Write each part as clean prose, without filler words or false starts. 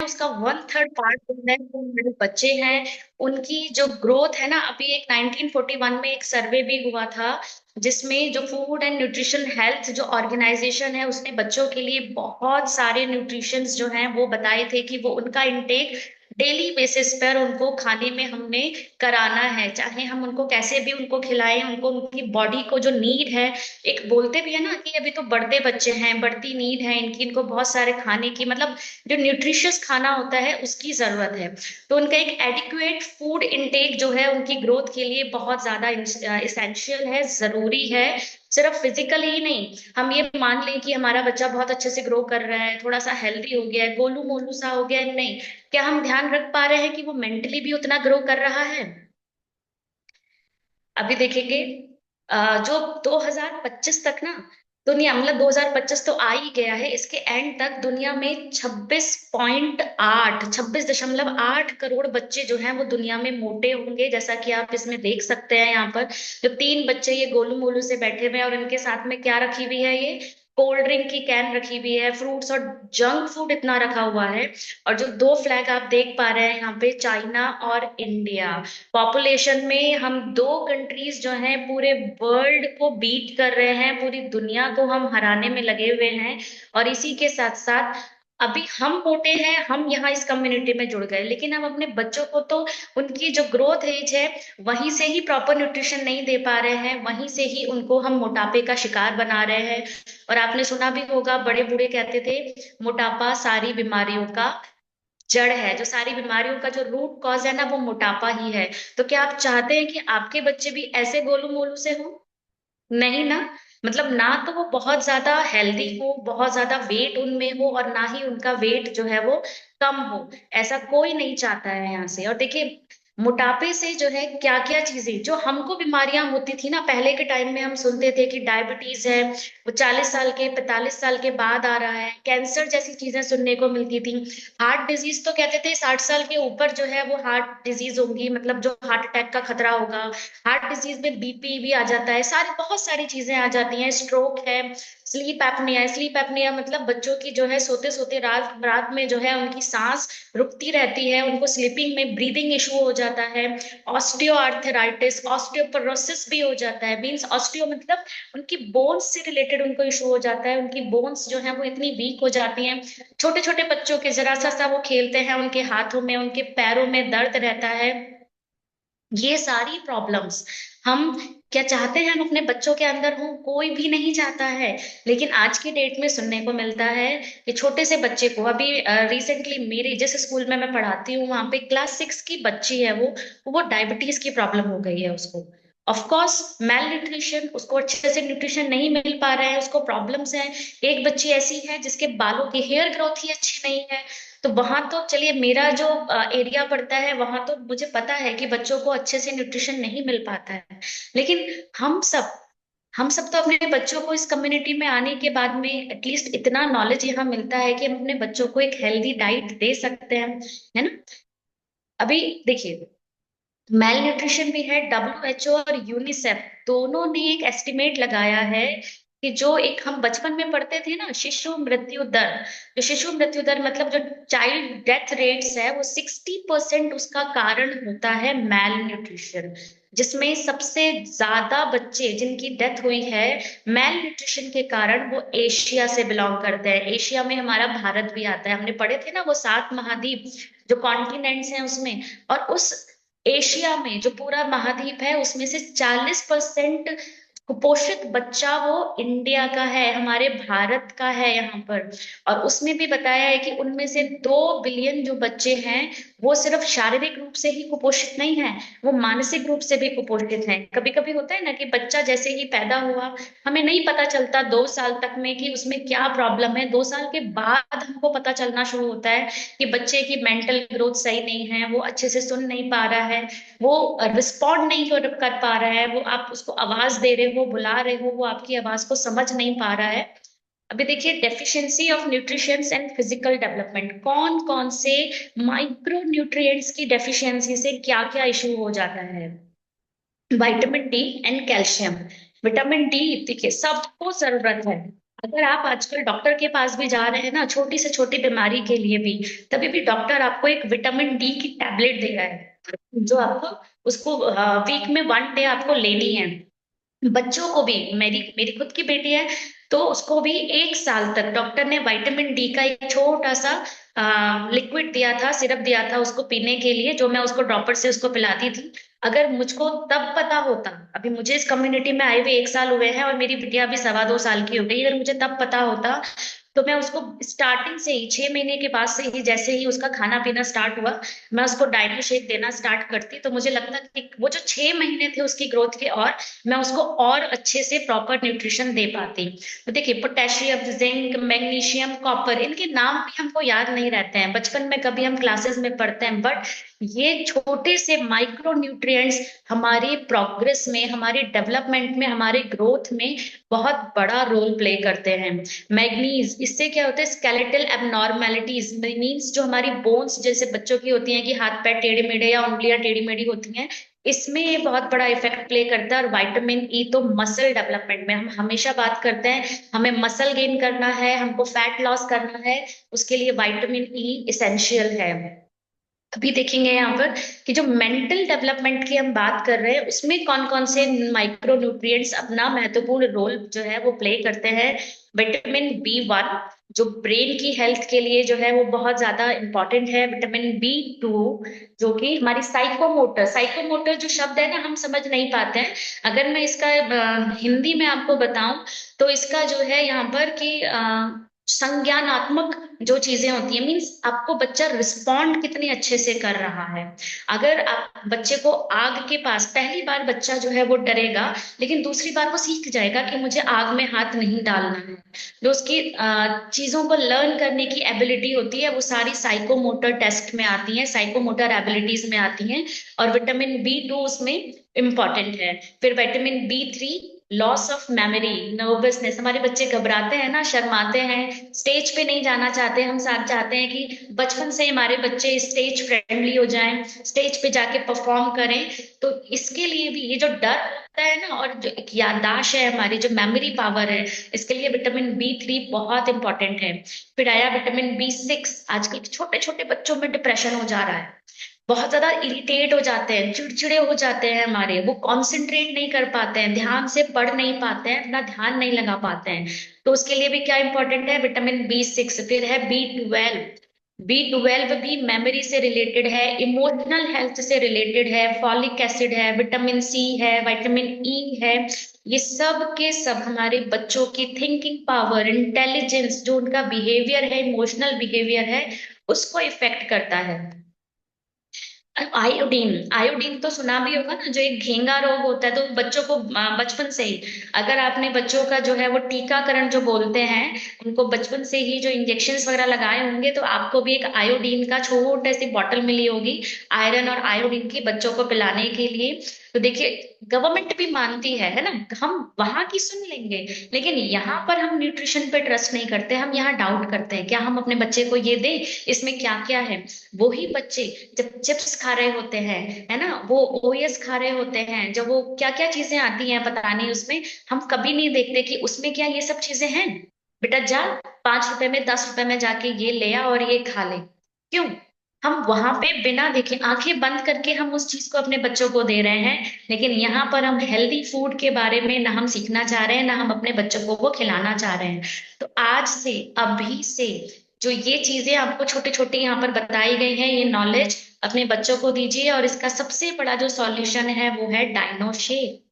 उसका 1/3 पार्ट जो है वो हमारे बच्चे हैं। उनकी जो ग्रोथ है ना, अभी एक 1941 में एक सर्वे भी हुआ था, जिसमें जो फूड एंड न्यूट्रिशन हेल्थ जो ऑर्गेनाइजेशन है उसने बच्चों के लिए बहुत सारे न्यूट्रिशंस जो हैं वो बताए थे कि वो उनका इंटेक डेली बेसिस पर उनको खाने में हमने कराना है। चाहे हम उनको कैसे भी उनको खिलाएं, उनको उनकी बॉडी को जो नीड है, एक बोलते भी है ना कि अभी तो बढ़ते बच्चे हैं, बढ़ती नीड है इनकी, इनको बहुत सारे खाने की, मतलब जो न्यूट्रिशियस खाना होता है उसकी जरूरत है। तो उनका एक एडिक्वेट फूड इनटेक जो है उनकी ग्रोथ के लिए बहुत ज्यादा इसेंशियल है, जरूरी है। सिर्फ फिजिकली ही नहीं, हम ये मान लें कि हमारा बच्चा बहुत अच्छे से ग्रो कर रहा है, थोड़ा सा हेल्दी हो गया है, गोलू मोलू सा हो गया है, नहीं, क्या हम ध्यान रख पा रहे हैं कि वो मेंटली भी उतना ग्रो कर रहा है? अभी देखेंगे जो 2025 तक ना, दुनिया मतलब 2025 तो आ ही गया है, इसके एंड तक दुनिया में 26.8 बच्चे जो हैं वो दुनिया में मोटे होंगे। जैसा कि आप इसमें देख सकते हैं, यहाँ पर जो 3 बच्चे ये गोलू मोलू से बैठे हुए हैं और इनके साथ में क्या रखी हुई है, ये कोल्ड ड्रिंक की कैन रखी हुई है, फ्रूट्स और जंक फूड इतना रखा हुआ है। और जो 2 फ्लैग आप देख पा रहे हैं यहाँ पे, चाइना और इंडिया, पॉपुलेशन में हम 2 कंट्रीज जो हैं पूरे वर्ल्ड को बीट कर रहे हैं, पूरी दुनिया को हम हराने में लगे हुए हैं। और इसी के साथ साथ अभी हम मोटे हैं, हम यहाँ इस कम्युनिटी में जुड़ गए, लेकिन हम अपने बच्चों को तो उनकी जो ग्रोथ एज है वहीं से ही प्रॉपर न्यूट्रिशन नहीं दे पा रहे हैं, वहीं से ही उनको हम मोटापे का शिकार बना रहे हैं। और आपने सुना भी होगा, बड़े बूढ़े कहते थे मोटापा सारी बीमारियों का जड़ है, जो सारी बीमारियों का जो रूट कॉज है ना वो मोटापा ही है। तो क्या आप चाहते हैं कि आपके बच्चे भी ऐसे गोलू मोलू से हो? नहीं ना। मतलब ना तो वो बहुत ज्यादा हेल्दी हो, बहुत ज्यादा वेट उनमें हो, और ना ही उनका वेट जो है वो कम हो। ऐसा कोई नहीं चाहता है यहाँ से। और देखिए, मोटापे से जो है क्या क्या चीजें जो हमको बीमारियां होती थी ना पहले के टाइम में, हम सुनते थे कि डायबिटीज है वो 40 साल के 45 साल के बाद आ रहा है, कैंसर जैसी चीजें सुनने को मिलती थी। हार्ट डिजीज तो कहते थे 60 साल के ऊपर जो है वो हार्ट डिजीज होंगी, मतलब जो हार्ट अटैक का खतरा होगा। हार्ट डिजीज में बीपी भी आ जाता है, सारी बहुत सारी चीजें आ जाती हैं, स्ट्रोक है, स्लीप एपनिया है। स्लीप एपनिया मतलब बच्चों की जो है सोते सोते रात रात में जो है उनकी सांस रुकती रहती है, उनको स्लीपिंग में ब्रीदिंग इशू हो जाता है। ऑस्टियो आर्थराइटिस, ऑस्टियोपोरोसिस भी हो जाता है, मीन्स ऑस्टियो मतलब उनकी बोन्स से रिलेटेड उनको इशू हो जाता है, उनकी बोन्स जो है वो इतनी वीक हो जाती हैं। छोटे छोटे बच्चों के जरा सा वो खेलते हैं, उनके हाथों में उनके पैरों में दर्द रहता है। ये सारी प्रॉब्लम्स हम क्या चाहते हैं हम अपने बच्चों के अंदर हो? कोई भी नहीं चाहता है। लेकिन आज की डेट में सुनने को मिलता है कि छोटे से बच्चे को, अभी रिसेंटली मेरे जिस स्कूल में मैं पढ़ाती हूँ वहां पे क्लास 6 की बच्ची है, वो डायबिटीज की प्रॉब्लम हो गई है उसको। ऑफ कोर्स मेल न्यूट्रिशन, उसको अच्छे से न्यूट्रिशन नहीं मिल पा रहा है, उसको प्रॉब्लम्स हैं। एक बच्ची ऐसी है जिसके बालों की हेयर ग्रोथ ही अच्छी नहीं है। तो वहां तो चलिए, मेरा जो एरिया पड़ता है वहां तो मुझे पता है कि बच्चों को अच्छे से न्यूट्रिशन नहीं मिल पाता है। लेकिन हम सब हम सब तो अपने बच्चों को इस कम्युनिटी में आने के बाद में एटलीस्ट इतना नॉलेज यहाँ मिलता है कि हम अपने बच्चों को एक हेल्दी डाइट दे सकते हैं, है ना? अभी देखिए, मेल न्यूट्रिशन भी है, WHO और यूनिसेफ दोनों ने एक एस्टिमेट लगाया है कि जो एक हम बचपन में पढ़ते थे ना, शिशु मृत्यु दर, जो शिशु मृत्यु दर मतलब जो चाइल्ड डेथ रेट्स है, वो 60% उसका कारण होता है मेल न्यूट्रिशन। जिसमें सबसे ज्यादा बच्चे जिनकी डेथ हुई है मेल न्यूट्रिशन के कारण, वो एशिया से बिलोंग करते हैं। एशिया में हमारा भारत भी आता है, हमने पढ़े थे ना वो 7 महाद्वीप जो कॉन्टिनेंट्स हैं उसमें। और उस एशिया में जो पूरा महाद्वीप है उसमें से 40% कुपोषित बच्चा वो इंडिया का है, हमारे भारत का है यहाँ पर। और उसमें भी बताया है कि उनमें से 2 बिलियन जो बच्चे हैं वो सिर्फ शारीरिक रूप से ही कुपोषित नहीं है, वो मानसिक रूप से भी कुपोषित हैं। कभी कभी होता है ना कि बच्चा जैसे ही पैदा हुआ, हमें नहीं पता चलता 2 साल तक में कि उसमें क्या प्रॉब्लम है, 2 साल के बाद हमको पता चलना शुरू होता है कि बच्चे की मेंटल ग्रोथ सही नहीं है, वो अच्छे से सुन नहीं पा रहा है, वो रिस्पॉन्ड नहीं कर पा रहा है, वो आप उसको आवाज दे रहे हो, बुला रहे हो, वो आपकी आवाज को समझ नहीं पा रहा है। अभी देखिए, deficiency of nutritions and physical development, कौन कौन से माइक्रो न्यूट्रिएंट्स की डेफिशिएंसी से क्या क्या इशू हो जाता है? Vitamin D and calcium. Vitamin D देखिए सबको जरूरत है, अगर आप आजकल डॉक्टर के पास भी जा रहे हैं ना, छोटी से छोटी बीमारी के लिए भी, तभी भी डॉक्टर आपको एक विटामिन डी की टैबलेट दे रहा है, जो आपको उसको वीक में 1 डे आपको लेनी है। बच्चों को भी, मेरी मेरी खुद की बेटी है, तो उसको भी 1 साल तक डॉक्टर ने विटामिन डी का एक छोटा सा लिक्विड दिया था, सिरप दिया था उसको पीने के लिए, जो मैं उसको ड्रॉपर से उसको पिलाती थी। अगर मुझको तब पता होता, अभी मुझे इस कम्युनिटी में आए हुए 1 साल हुए हैं और मेरी बिटिया अभी 2.25 साल की हो गई, अगर मुझे तब पता होता तो मैं उसको स्टार्टिंग से ही 6 महीने के बाद से ही, जैसे ही उसका खाना पीना स्टार्ट हुआ, मैं उसको डाइनो शेक देना स्टार्ट करती, तो मुझे लगता कि वो जो 6 महीने थे उसकी ग्रोथ के, और मैं उसको और अच्छे से प्रॉपर न्यूट्रिशन दे पाती। तो देखिए, पोटेशियम, जिंक, मैग्नीशियम, कॉपर, इनके नाम भी हमको याद नहीं रहते हैं, बचपन में कभी हम क्लासेस में पढ़ते हैं, बट ये छोटे से माइक्रो न्यूट्रिएंट्स हमारी प्रोग्रेस में, हमारी डेवलपमेंट में, हमारे ग्रोथ में बहुत बड़ा रोल प्ले करते हैं। मैग्नीज, इससे क्या होता है, स्केलेटल एबनॉर्मेलिटीज मीन्स, जो हमारी बोन्स जैसे बच्चों की होती हैं कि हाथ पैर टेढ़े मेढ़े या उंगलियां टेढ़ी मेढ़ी होती हैं, इसमें ये बहुत बड़ा इफेक्ट प्ले करता है। और विटामिन ई तो मसल डेवलपमेंट में, हम हमेशा बात करते हैं हमें मसल गेन करना है, हमको फैट लॉस करना है, उसके लिए विटामिन ई इसेंशियल है। अभी देखेंगे यहाँ पर कि जो मेंटल डेवलपमेंट की हम बात कर रहे हैं, उसमें कौन कौन से माइक्रो न्यूट्रिएंट्स अपना महत्वपूर्ण रोल जो है वो प्ले करते हैं। विटामिन बी 1, जो ब्रेन की हेल्थ के लिए जो है वो बहुत ज्यादा इंपॉर्टेंट है। विटामिन बी 2, जो कि हमारी साइकोमोटर, साइकोमोटर जो शब्द है ना, हम समझ नहीं पाते हैं। अगर मैं इसका हिंदी में आपको बताऊं, तो इसका जो है यहाँ पर कि संज्ञानात्मक जो चीजें होती है, मीन्स आपको बच्चा रिस्पॉन्ड कितने अच्छे से कर रहा है। अगर आप बच्चे को आग के पास, पहली बार बच्चा जो है वो डरेगा, लेकिन दूसरी बार वो सीख जाएगा कि मुझे आग में हाथ नहीं डालना है। जो उसकी चीजों को लर्न करने की एबिलिटी होती है, वो सारी साइकोमोटर टेस्ट में आती है, साइकोमोटर एबिलिटीज में आती हैं। और विटामिन बी 2 उसमें इंपॉर्टेंट है। फिर vitamin B 3, loss of memory, nervousness, हमारे बच्चे घबराते हैं ना, शर्माते हैं, स्टेज पे नहीं जाना चाहते, हम साथ चाहते हैं कि बचपन से हमारे बच्चे स्टेज फ्रेंडली हो जाएं, स्टेज पे जाके परफॉर्म करें। तो इसके लिए भी ये जो डर होता है ना, और जो एक याददाश्त है, हमारी जो मेमोरी पावर है, इसके लिए विटामिन बी 3 बहुत इंपॉर्टेंट है। फिर आया विटामिन बी 6, आजकल छोटे छोटे बच्चों में डिप्रेशन हो जा रहा है, बहुत ज्यादा इरिटेट हो जाते हैं, चिड़चिड़े हो जाते हैं हमारे, वो कॉन्सेंट्रेट नहीं कर पाते हैं, ध्यान से पढ़ नहीं पाते हैं, अपना ध्यान नहीं लगा पाते हैं। तो उसके लिए भी क्या इंपॉर्टेंट है, विटामिन बी 6। फिर है बी 12, बी 12 भी मेमोरी से रिलेटेड है, इमोशनल हेल्थ से रिलेटेड है, फॉलिक एसिड है, विटामिन सी है, विटामिन ई है। ये सब के सब हमारे बच्चों की थिंकिंग पावर, इंटेलिजेंस, जो उनका बिहेवियर है, इमोशनल बिहेवियर है, उसको इफेक्ट करता है। आयोडीन, आयोडीन तो सुना भी होगा ना, जो एक घेंगा रोग होता है, तो बच्चों को बचपन से ही, अगर आपने बच्चों का जो है वो टीकाकरण जो बोलते हैं, उनको बचपन से ही जो इंजेक्शन्स वगैरह लगाए होंगे, तो आपको भी एक आयोडीन का छोटे सी बॉटल मिली होगी, आयरन और आयोडीन की, बच्चों को पिलाने के लिए। तो देखिए, गवर्नमेंट भी मानती है ना, हम वहां की सुन लेंगे, लेकिन यहाँ पर हम न्यूट्रिशन पे ट्रस्ट नहीं करते, हम यहाँ डाउट करते हैं, क्या हम अपने बच्चे को ये दें, इसमें क्या क्या है। वही बच्चे जब चिप्स खा रहे होते हैं, है ना, वो ओएस खा रहे होते हैं, जब वो क्या क्या चीजें आती हैं पता नहीं उसमें, हम कभी नहीं देखते कि उसमें क्या ये सब चीजें हैं। बेटा जा, 5 रुपए में 10 रुपए में जाके ये ले आ और ये खा ले। क्यों? हम वहां पे बिना देखे, आंखें बंद करके हम उस चीज को अपने बच्चों को दे रहे हैं, लेकिन यहाँ पर हम हेल्दी फूड के बारे में ना हम सीखना चाह रहे हैं, ना हम अपने बच्चों को वो खिलाना चाह रहे हैं। तो आज से, अभी से, जो ये चीजें आपको छोटे छोटे यहाँ पर बताई गई हैं, ये नॉलेज अपने बच्चों को दीजिए। और इसका सबसे बड़ा जो सॉल्यूशन है वो है डाइनो शेक।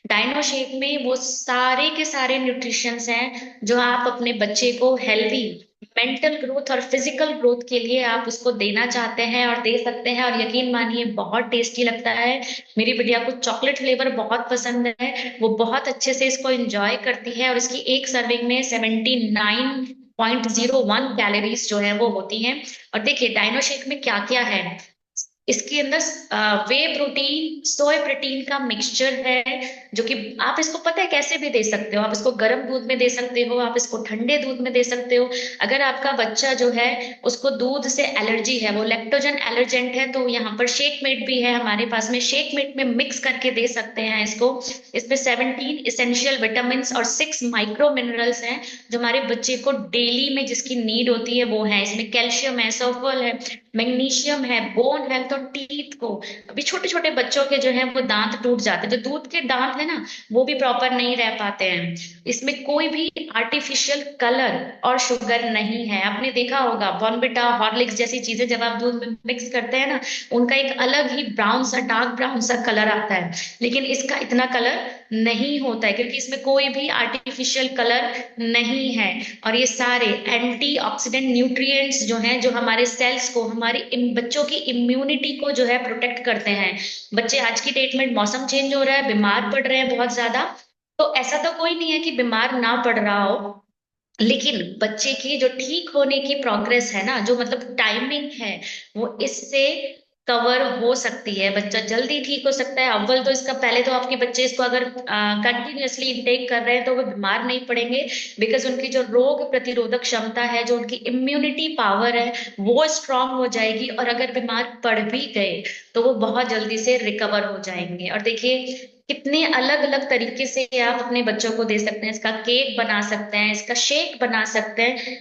डाइनो शेक में वो सारे के सारे न्यूट्रिशंस हैं जो आप अपने बच्चे को हेल्दी मेंटल ग्रोथ और फिजिकल ग्रोथ के लिए आप उसको देना चाहते हैं और दे सकते हैं। और यकीन मानिए, बहुत टेस्टी लगता है। मेरी बिटिया को चॉकलेट फ्लेवर बहुत पसंद है, वो बहुत अच्छे से इसको एंजॉय करती है, और इसकी एक सर्विंग में 79.01 कैलोरीज जो है वो होती हैं। और देखिए, डाइनो शेक में क्या क्या है, इसके अंदर वे प्रोटीन सोय प्रोटीन का मिक्सचर है, जो कि आप इसको पता है कैसे भी दे सकते हो। आप इसको गर्म दूध में दे सकते हो, आप इसको ठंडे दूध में दे सकते हो। अगर आपका बच्चा जो है उसको दूध से एलर्जी है, वो लैक्टोजन एलर्जेंट है, तो यहाँ पर शेक मेट भी है हमारे पास में, शेक मेट में मिक्स करके दे सकते हैं इसको। इसमें 17 इसेंशियल विटामिन और 6 माइक्रो मिनरल्स हैं, जो हमारे बच्चे को डेली में जिसकी नीड होती है वो है। इसमें कैल्शियम है, सल्फर है, मैग्नीशियम है, बोन हेल्थ और टीथ को। अभी छोटे छोटे बच्चों के जो है वो दांत टूट जाते हैं, जो दूध के दांत है ना वो भी प्रॉपर नहीं रह पाते हैं। इसमें कोई भी आर्टिफिशियल कलर और शुगर नहीं है। आपने देखा होगा बॉर्नविटा हॉर्लिक्स जैसी चीजें जब आप दूध में मिक्स करते हैं ना, उनका एक अलग ही ब्राउन सा डार्क ब्राउन सा कलर आता है, लेकिन इसका इतना कलर नहीं होता है, क्योंकि इसमें कोई भी आर्टिफिशियल कलर नहीं है। और ये सारे एंटीऑक्सीडेंट न्यूट्रिएंट्स जो हैं, जो हमारे सेल्स को, हमारे बच्चों की इम्यूनिटी को जो है प्रोटेक्ट करते हैं। बच्चे आज की डेट में मौसम चेंज हो रहा है, बीमार पड़ रहे हैं बहुत ज्यादा, तो ऐसा तो कोई नहीं है कि बीमार ना पड़ रहा हो, लेकिन बच्चे की जो ठीक होने की प्रोग्रेस है ना, जो मतलब टाइमिंग है, वो इससे कवर हो सकती है। बच्चा जल्दी ठीक हो सकता है। अव्वल तो इसका पहले तो आपके बच्चे इसको अगर कंटिन्यूअसली इंटेक कर रहे हैं तो वो बीमार नहीं पड़ेंगे, बिकॉज उनकी जो रोग प्रतिरोधक क्षमता है, जो उनकी इम्यूनिटी पावर है, वो स्ट्रांग हो जाएगी। और अगर बीमार पड़ भी गए तो वो बहुत जल्दी से रिकवर हो जाएंगे। और देखिए कितने अलग अलग तरीके से आप अपने बच्चों को दे सकते हैं। इसका केक बना सकते हैं, इसका शेक बना सकते हैं।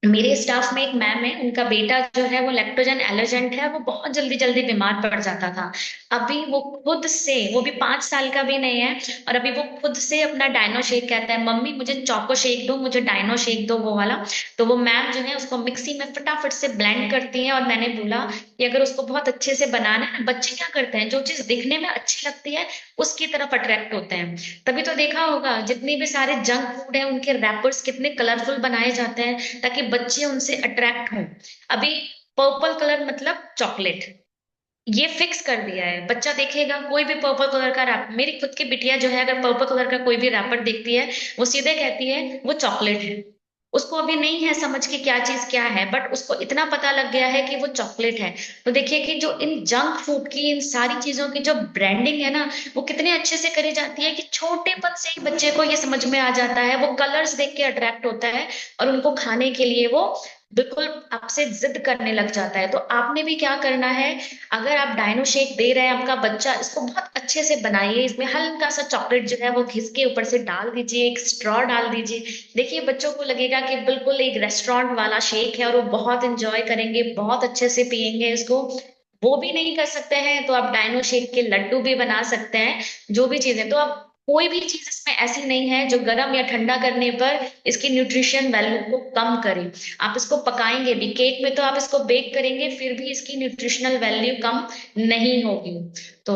मेरे स्टाफ में एक मैम है, उनका बेटा जो है वो लैक्टोजन एलर्जेंट है, वो बहुत जल्दी जल्दी बीमार पड़ जाता था। अभी वो खुद से, वो भी 5 साल का भी नहीं है, और अभी वो खुद से अपना डायनो शेक कहता है, मम्मी मुझे चोको शेक दो, मुझे डायनो शेक दो वो वाला। तो वो मैम जो है उसको मिक्सी में फटाफट से ब्लेंड करती है। और मैंने बोला कि अगर उसको बहुत अच्छे से बनाना है ना, बच्चे क्या करते हैं, जो चीज दिखने में अच्छी लगती है उसकी तरफ अट्रैक्ट होते हैं। तभी तो देखा होगा जितने भी सारे जंक फूड है उनके रैपर्स कितने कलरफुल बनाए जाते हैं, ताकि बच्चे उनसे अट्रैक्ट हों। अभी पर्पल कलर मतलब चॉकलेट, ये फिक्स कर दिया है। बच्चा देखेगा कोई भी पर्पल कलर का रैपर, मेरी खुद की बिटिया जो है अगर पर्पल कलर का कोई भी रैपर देखती है, वो सीधे कहती है वो चॉकलेट है। उसको अभी नहीं है समझ कि क्या चीज क्या है, बट उसको इतना पता लग गया है कि वो चॉकलेट है। तो देखिए कि जो इन जंक फूड की, इन सारी चीजों की जो ब्रांडिंग है ना, वो कितने अच्छे से करी जाती है कि छोटेपन से ही बच्चे को ये समझ में आ जाता है, वो कलर्स देख के अट्रैक्ट होता है, और उनको खाने के लिए वो बिल्कुल आपसे जिद करने लग जाता है। तो आपने भी क्या करना है, अगर आप डायनो शेक दे रहे हैं आपका बच्चा, इसको बहुत अच्छे से बनाइए, इसमें हल्का सा चॉकलेट जो है वो घिस के ऊपर से डाल दीजिए, एक स्ट्रॉ डाल दीजिए। देखिए बच्चों को लगेगा कि बिल्कुल एक रेस्टोरेंट वाला शेक है, और वो बहुत इंजॉय करेंगे, बहुत अच्छे से पियेंगे इसको। वो भी नहीं कर सकते हैं तो आप डायनो शेक के लड्डू भी बना सकते हैं। जो भी चीजें, तो आप कोई भी चीज इसमें ऐसी नहीं है जो गर्म या ठंडा करने पर इसकी न्यूट्रिशन वैल्यू को कम करे। आप इसको पकाएंगे भी, केक में तो आप इसको बेक करेंगे फिर भी इसकी न्यूट्रिशनल वैल्यू कम नहीं होगी। तो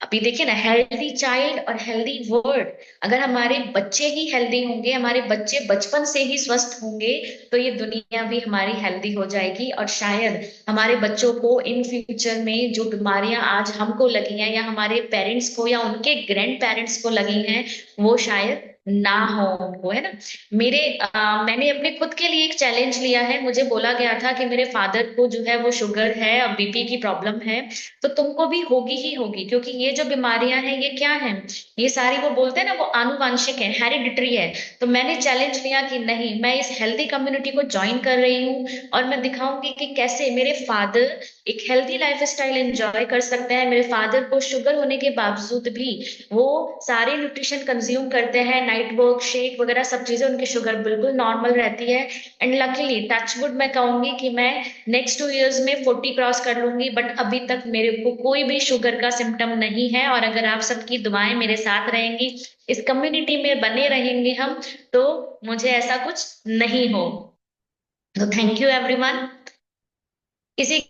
अभी देखिए ना, हेल्दी चाइल्ड और हेल्दी वर्ल्ड, अगर हमारे बच्चे ही हेल्दी होंगे, हमारे बच्चे बचपन से ही स्वस्थ होंगे, तो ये दुनिया भी हमारी हेल्दी हो जाएगी। और शायद हमारे बच्चों को इन फ्यूचर में जो बीमारियां आज हमको लगी हैं, या हमारे पेरेंट्स को या उनके ग्रैंड पेरेंट्स को लगी हैं, वो शायद ना हो उनको, है ना। मैंने अपने खुद के लिए एक चैलेंज लिया है। मुझे बोला गया था कि मेरे फादर को जो है वो शुगर है और बीपी की प्रॉब्लम है, तो तुमको भी होगी ही होगी, क्योंकि ये जो बीमारियां हैं ये क्या है, ये सारी वो बोलते हैं ना वो आनुवांशिक है, हेरिडिटरी है। तो मैंने चैलेंज लिया कि नहीं, मैं इस हेल्दी कम्युनिटी को ज्वाइन कर रही हूँ, और मैं दिखाऊंगी कि कैसे मेरे फादर एक हेल्दी लाइफ स्टाइल एंजॉय कर सकते हैं। मेरे फादर को शुगर होने के बावजूद भी वो सारे न्यूट्रिशन कंज्यूम करते हैं, नाइट वर्क शेक वगैरह सब चीजें, उनकी शुगर बिल्कुल नॉर्मल रहती है। एंड लकीली टचवुड मैं कहूंगी कि मैं नेक्स्ट 2 इयर्स में 40 क्रॉस कर लूंगी, बट अभी तक मेरे को कोई भी शुगर का सिम्टम नहीं है। और अगर आप सबकी दुआएं मेरे साथ रहेंगी, इस कम्युनिटी में बने रहेंगे हम, तो मुझे ऐसा कुछ नहीं हो। तो थैंक यू एवरीवन। इसी के